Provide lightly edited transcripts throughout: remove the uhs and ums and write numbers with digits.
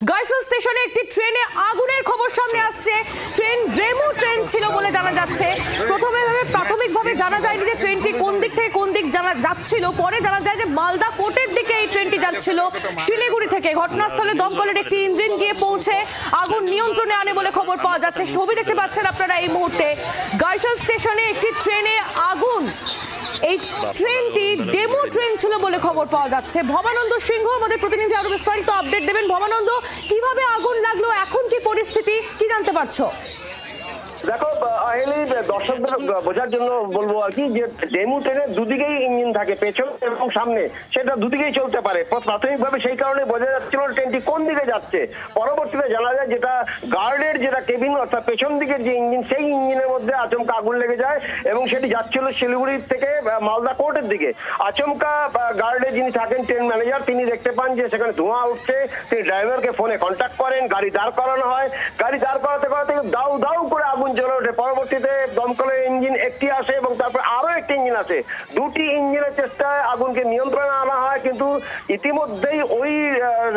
গাইসল স্টেশনে একটি ট্রেনে আগুনের খবর সামনে আসছে। ট্রেন ডেমো ট্রেন ছিল বলে জানা যাচ্ছে। প্রাথমিকভাবে জানা যায়নি যে ট্রেনটি কোন দিক থেকে কোন দিক যাচ্ছিল। পরে জানা যায় যে মালদা কোর্টের দিকে এই ট্রেনটি যাচ্ছিল শিলিগুড়ি থেকে। ঘটনাস্থলে দমকলের একটি ইঞ্জিন গিয়ে পৌঁছে আগুন নিয়ন্ত্রণে আনে বলে খবর পাওয়া যাচ্ছে। ছবি দেখতে পাচ্ছেন আপনারা এই মুহূর্তে। গাইসল স্টেশনে একটি ট্রেনে আগুন। এই ট্রেনটি ডেমো ট্রেন ছিল বলে খবর পাওয়া যাচ্ছে। ভবানন্দ সিংহ আমাদের প্রতিনিধি আরো বিস্তারিত আপডেট দেবেন। ভবানন্দ, কিভাবে আগুন লাগলো, এখন কি পরিস্থিতি, কি জানতে পারছো? দেখো আহেলি, দর্শকদের বোঝার জন্য বলবো আর কি যে ডেমু ট্রেনের দুদিকেই ইঞ্জিন থাকে, পেছন এবং সামনে, সেটা দুদিকেই চলতে পারে। প্রাথমিকভাবে সেই কারণে বোঝা যাচ্ছিল ট্রেনটি কোন দিকে যাচ্ছে। পরবর্তীতে জানা যায় যেটা গার্ডের যেটা কেবিন অর্থাৎ পেছন দিকের যে ইঞ্জিন, সেই ইঞ্জিনের মধ্যে আচমকা আগুন লেগে যায় এবং সেটি যাচ্ছিল শিলিগুড়ি থেকে মালদা কোর্টের দিকে। আচমকা গার্ডে যিনি থাকেন ট্রেন ম্যানেজার, তিনি দেখতে পান যে সেখানে ধোঁয়া উঠছে। তিনি ড্রাইভারকে ফোনে কন্ট্যাক্ট করেন, গাড়ি দাঁড় করানো হয়। গাড়ি দাঁড় করাতে করাতে দাউ দাউ করে আগুন জ্বলে ওঠে। পরবর্তীতে দমকলের ইঞ্জিন একটি আসে এবং তারপর আরো একটি ইঞ্জিন আসে। দুটি ইঞ্জিনের চেষ্টায় আগুনকে নিয়ন্ত্রণে আনা হয়, কিন্তু ইতিমধ্যেই ওই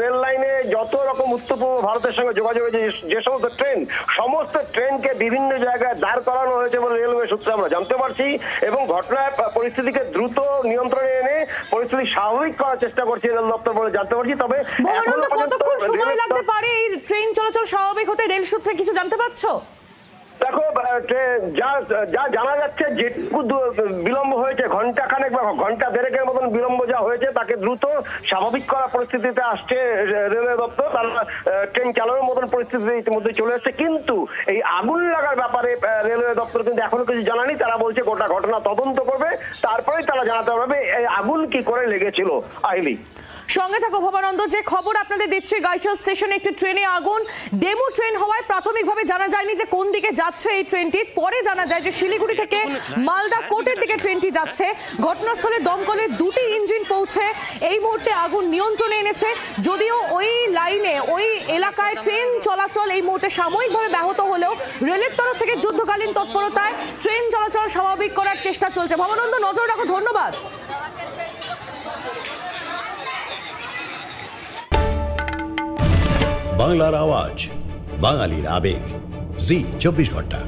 রেল লাইনে যত রকম উত্তর পূর্ব ভারতের সঙ্গে যোগাযোগের যে সমস্ত ট্রেন, সমস্ত ট্রেনকে বিভিন্ন জায়গায় দাঁড় করানো হয়েছে বলে রেলওয়ে সূত্রে আমরা জানতে পারছি এবং ঘটনার পরিস্থিতিকে দ্রুত নিয়ন্ত্রণে এনে পরিস্থিতি স্বাভাবিক করার চেষ্টা করছে রেল দপ্তর বলে জানতে পারছি। তবে কতক্ষণ সময় লাগতে পারে এই ট্রেন চলাচল স্বাভাবিক হতে, রেল সূত্রে কিছু জানতে পারছো? দেখো, যা জানা যাচ্ছে যেটুকু বিলম্ব হয়েছে, ঘন্টাখানেক বা ঘন্টা দেড়েকের মতন বিলম্ব যা হয়েছে, তাকে দ্রুত স্বাভাবিক করা পরিস্থিতিতে আসছে রেলওয়ে দপ্তর। তারা ট্রেন চালানোর মতন পরিস্থিতি ইতিমধ্যে চলে এসছে, কিন্তু এই আগুন লাগার ব্যাপারে রেলওয়ে দপ্তর কিন্তু এখনো কিছু জানানি। তারা বলছে গোটা ঘটনা তদন্ত করবে, তারপরেই তারা জানাতে পারবে এই আগুন কি করে লেগেছিল। আইলি, সঙ্গে থাকো ভবানন্দ। যে খবর আপনাদের দিচ্ছি, গাইসল স্টেশনে একটি ট্রেনে আগুন। ডেমো ট্রেন হওয়ায় প্রাথমিকভাবে জানা যায়নি যে কোন দিকে যাচ্ছে এই ট্রেনটি। পরে জানা যায় যে শিলিগুড়ি থেকে মালদা কোর্টের দিকে ট্রেনটি যাচ্ছে। ঘটনাস্থলে দমকলের দুটি ইঞ্জিন পৌঁছে এই মুহূর্তে আগুন নিয়ন্ত্রণে এনেছে। যদিও ওই লাইনে, ওই এলাকায় ট্রেন চলাচল এই মুহূর্তে সাময়িকভাবে ব্যাহত হলেও রেলের তরফ থেকে যুদ্ধকালীন তৎপরতায় ট্রেন চলাচল স্বাভাবিক করার চেষ্টা চলছে। ভবানন্দ, নজর রাখো। ধন্যবাদ। বাংলার আওয়াজ, বাঙালির আবেগ, জি 24 ঘন্টা।